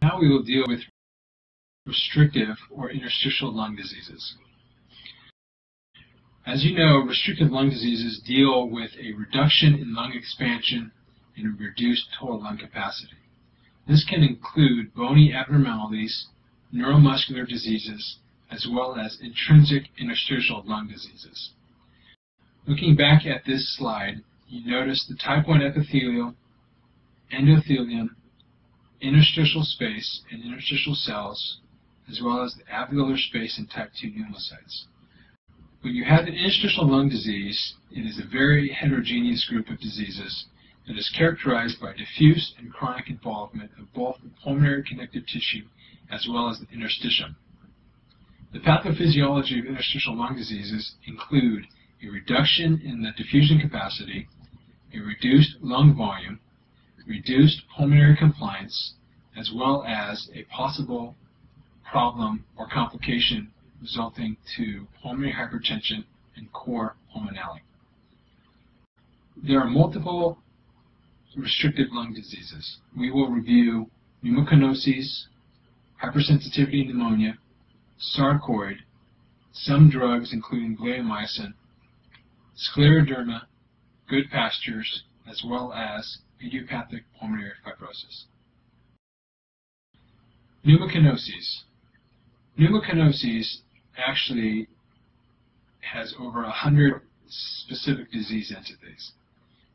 Now we will deal with restrictive or interstitial lung diseases. As you know, restrictive lung diseases deal with a reduction in lung expansion and a reduced total lung capacity. This can include bony abnormalities, neuromuscular diseases, as well as intrinsic interstitial lung diseases. Looking back at this slide, you notice the type 1 epithelial, endothelium, interstitial space and interstitial cells, as well as the alveolar space and type 2 pneumocytes. When you have an interstitial lung disease, it is a very heterogeneous group of diseases that is characterized by diffuse and chronic involvement of both the pulmonary connective tissue as well as the interstitium. The pathophysiology of interstitial lung diseases include a reduction in the diffusion capacity, a reduced lung volume, reduced pulmonary compliance, as well as a possible problem or complication resulting to pulmonary hypertension and cor pulmonale. There are multiple restrictive lung diseases. We will review pneumoconiosis, hypersensitivity pneumonia, sarcoid, some drugs including bleomycin, scleroderma, good pastures, as well as idiopathic pulmonary fibrosis. Pneumoconiosis. Pneumoconiosis actually has over 100 specific disease entities.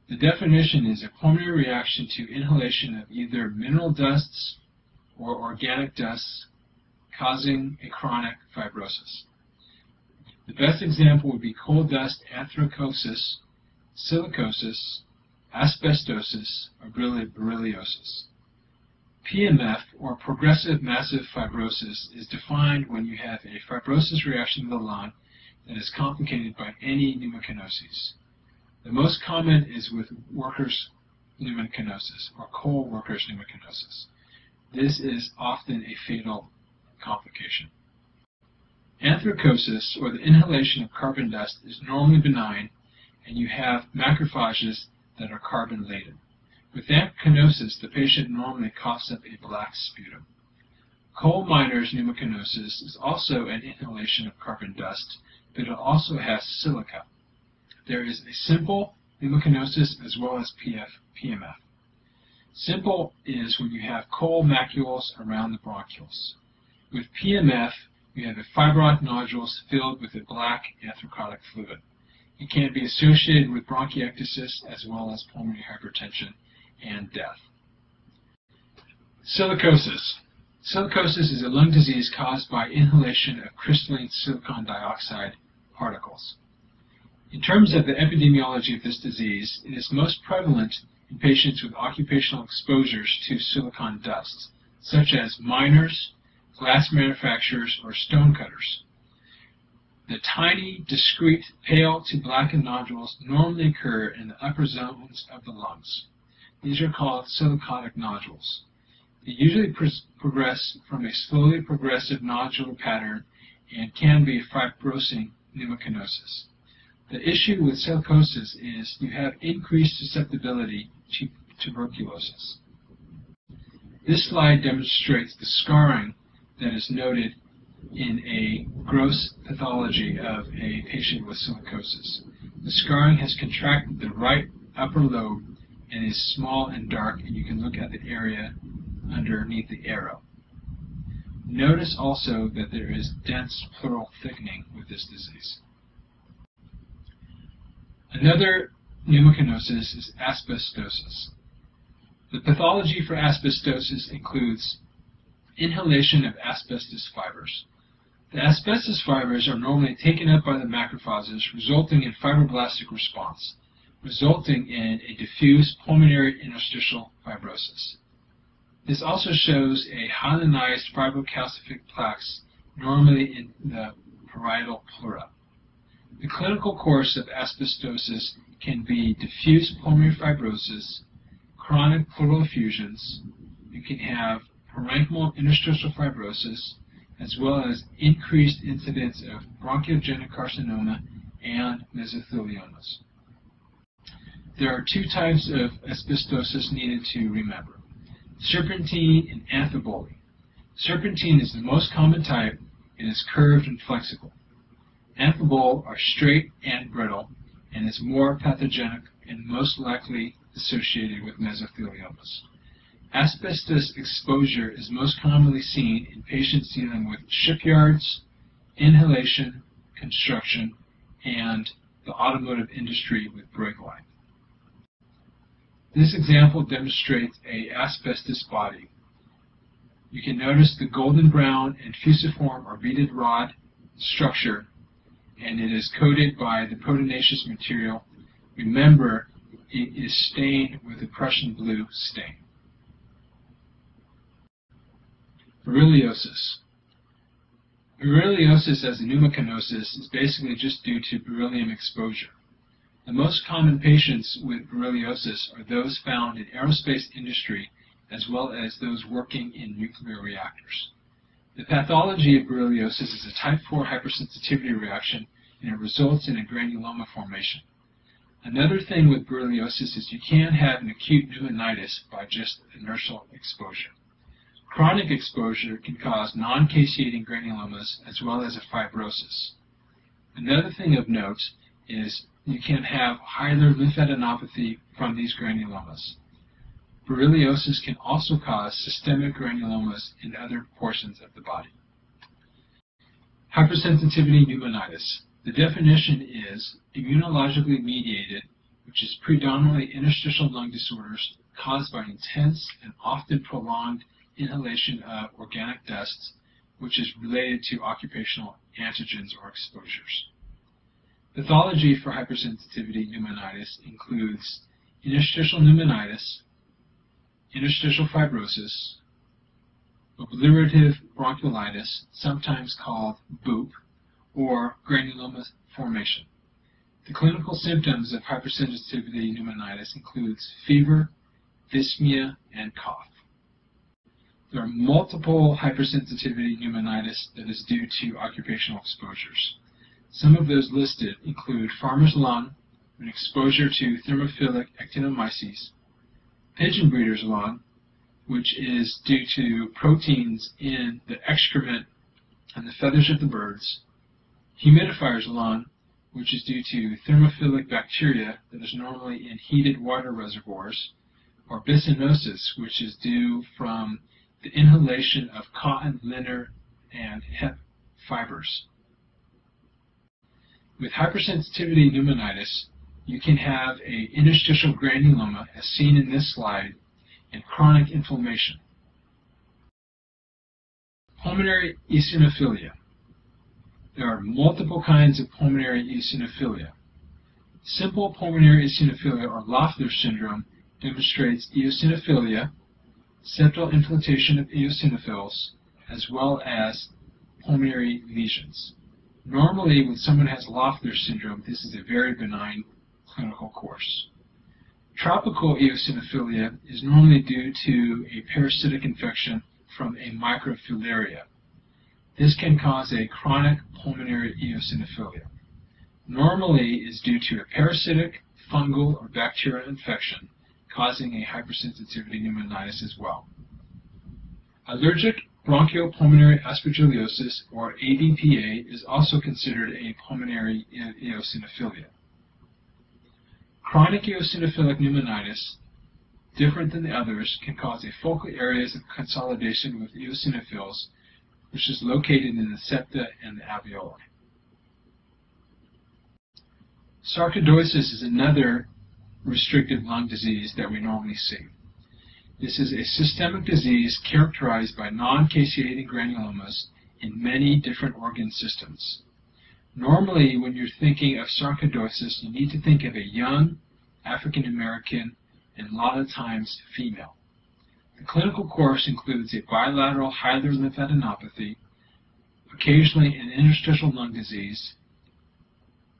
The definition is a pulmonary reaction to inhalation of either mineral dusts or organic dusts causing a chronic fibrosis. The best example would be coal dust anthracosis, silicosis, asbestosis, or berylliosis. PMF, or progressive massive fibrosis, is defined when you have a fibrosis reaction of the lung that is complicated by any pneumoconiosis. The most common is with workers' pneumoconiosis, or coal workers' pneumoconiosis. This is often a fatal complication. Anthracosis, or the inhalation of carbon dust, is normally benign, and you have macrophages that are carbon-laden. With anthracosis, the patient normally coughs up a black sputum. Coal miners' pneumoconiosis is also an inhalation of carbon dust, but it also has silica. There is a simple pneumoconiosis as well as PMF. Simple is when you have coal macules around the bronchioles. With PMF, you have fibrotic nodules filled with a black anthracotic fluid. It can be associated with bronchiectasis as well as pulmonary hypertension and death. Silicosis. Silicosis is a lung disease caused by inhalation of crystalline silicon dioxide particles. In terms of the epidemiology of this disease, it is most prevalent in patients with occupational exposures to silicon dust, such as miners, glass manufacturers, or stonecutters. The tiny, discrete, pale to blackened nodules normally occur in the upper zones of the lungs. These are called silicotic nodules. They usually progress from a slowly progressive nodular pattern and can be fibrosing pneumoconiosis. The issue with silicosis is you have increased susceptibility to tuberculosis. This slide demonstrates the scarring that is noted in a gross pathology of a patient with silicosis. The scarring has contracted the right upper lobe and is small and dark, and you can look at the area underneath the arrow. Notice also that there is dense pleural thickening with this disease. Another pneumoconiosis is asbestosis. The pathology for asbestosis includes inhalation of asbestos fibers. The asbestos fibers are normally taken up by the macrophages, resulting in fibroblastic response, resulting in a diffuse pulmonary interstitial fibrosis. This also shows a hyalinized fibrocalcific plaques, normally in the parietal pleura. The clinical course of asbestosis can be diffuse pulmonary fibrosis, chronic pleural effusions. You can have parenchymal interstitial fibrosis, as well as increased incidence of bronchiogenic carcinoma and mesotheliomas. There are two types of asbestosis needed to remember: serpentine and amphibole. Serpentine is the most common type and is curved and flexible. Amphibole are straight and brittle and is more pathogenic and most likely associated with mesotheliomas. Asbestos exposure is most commonly seen in patients dealing with shipyards, inhalation, construction, and the automotive industry with brake line. This example demonstrates a asbestos body. You can notice the golden brown and fusiform or beaded rod structure, and it is coated by the proteinaceous material. Remember, it is stained with a Prussian blue stain. Berylliosis. Berylliosis as a pneumocanosis is basically just due to beryllium exposure. The most common patients with berylliosis are those found in aerospace industry as well as those working in nuclear reactors. The pathology of berylliosis is a type 4 hypersensitivity reaction, and it results in a granuloma formation. Another thing with berylliosis is you can have an acute pneumonitis by just inertial exposure. Chronic exposure can cause non-caseating granulomas as well as a fibrosis. Another thing of note is you can have hilar lymphadenopathy from these granulomas. Berylliosis can also cause systemic granulomas in other portions of the body. Hypersensitivity pneumonitis. The definition is immunologically mediated, which is predominantly interstitial lung disorders caused by intense and often prolonged inhalation of organic dusts, which is related to occupational antigens or exposures. Pathology for hypersensitivity pneumonitis includes interstitial pneumonitis, interstitial fibrosis, obliterative bronchiolitis, sometimes called BOOP, or granuloma formation. The clinical symptoms of hypersensitivity pneumonitis includes fever, dyspnea, and cough. There are multiple hypersensitivity pneumonitis that is due to occupational exposures. Some of those listed include farmer's lung, an exposure to thermophilic actinomyces, pigeon breeder's lung, which is due to proteins in the excrement and the feathers of the birds, humidifier's lung, which is due to thermophilic bacteria that is normally in heated water reservoirs, or bisonosis, which is due from the inhalation of cotton, linen, and hemp fibers. With hypersensitivity pneumonitis, you can have an interstitial granuloma, as seen in this slide, and chronic inflammation. Pulmonary eosinophilia. There are multiple kinds of pulmonary eosinophilia. Simple pulmonary eosinophilia, or Loeffler syndrome, demonstrates eosinophilia, septal infiltration of eosinophils, as well as pulmonary lesions. Normally, when someone has Loeffler syndrome, this is a very benign clinical course. Tropical eosinophilia is normally due to a parasitic infection from a microfilaria. This can cause a chronic pulmonary eosinophilia. Normally is due to a parasitic, fungal, or bacterial infection, causing a hypersensitivity pneumonitis as well. Allergic bronchopulmonary aspergillosis, or ABPA, is also considered a pulmonary eosinophilia. Chronic eosinophilic pneumonitis, different than the others, can cause a focal areas of consolidation with eosinophils, which is located in the septa and the alveoli. Sarcoidosis is another restrictive lung disease that we normally see. This is a systemic disease characterized by non-caseating granulomas in many different organ systems. Normally, when you're thinking of sarcoidosis, you need to think of a young African American and a lot of times female. The clinical course includes a bilateral hilar lymphadenopathy, occasionally an interstitial lung disease.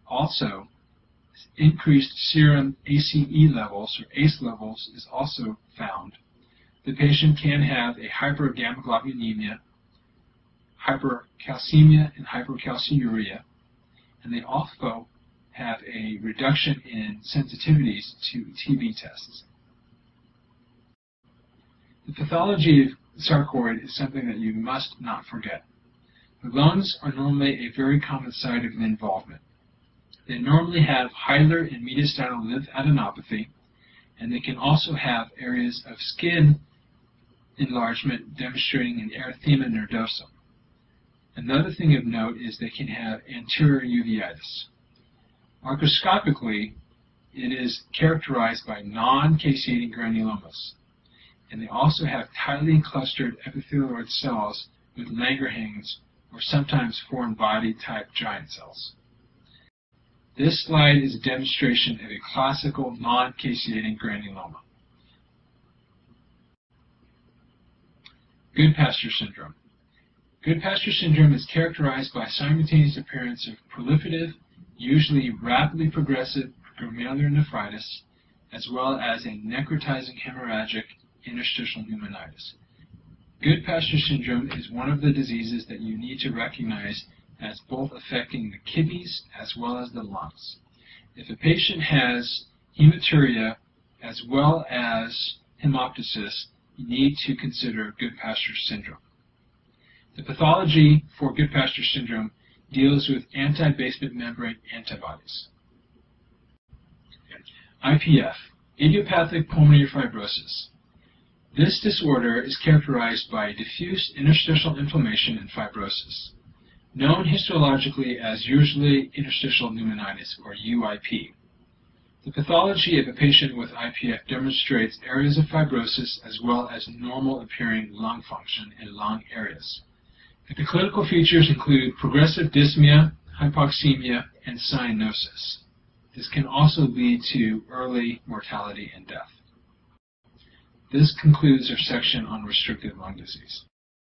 Also, increased serum ACE levels, or ACE levels, is also found. The patient can have a hypergammaglobulinemia, hypercalcemia, and hypercalciuria, and they also have a reduction in sensitivities to TB tests. The pathology of sarcoid is something that you must not forget. The lungs are normally a very common site of involvement. They normally have hilar and mediastinal lymphadenopathy, and they can also have areas of skin enlargement demonstrating an erythema nodosum. Another thing of note is they can have anterior uveitis. Microscopically, it is characterized by non-caseating granulomas, and they also have tightly clustered epithelioid cells with Langerhans or sometimes foreign body type giant cells. This slide is a demonstration of a classical non-caseating granuloma. Goodpasture syndrome. Goodpasture syndrome is characterized by simultaneous appearance of proliferative, usually rapidly progressive glomerular nephritis, as well as a necrotizing hemorrhagic interstitial pneumonitis. Goodpasture syndrome is one of the diseases that you need to recognize as both affecting the kidneys as well as the lungs. If a patient has hematuria as well as hemoptysis, you need to consider Goodpasture syndrome. The pathology for Goodpasture syndrome deals with anti-basement membrane antibodies. IPF, idiopathic pulmonary fibrosis. This disorder is characterized by diffuse interstitial inflammation and fibrosis, known histologically as usually interstitial pneumonitis, or UIP. The pathology of a patient with IPF demonstrates areas of fibrosis as well as normal appearing lung function in lung areas. The clinical features include progressive dyspnea, hypoxemia, and cyanosis. This can also lead to early mortality and death. This concludes our section on restricted lung disease.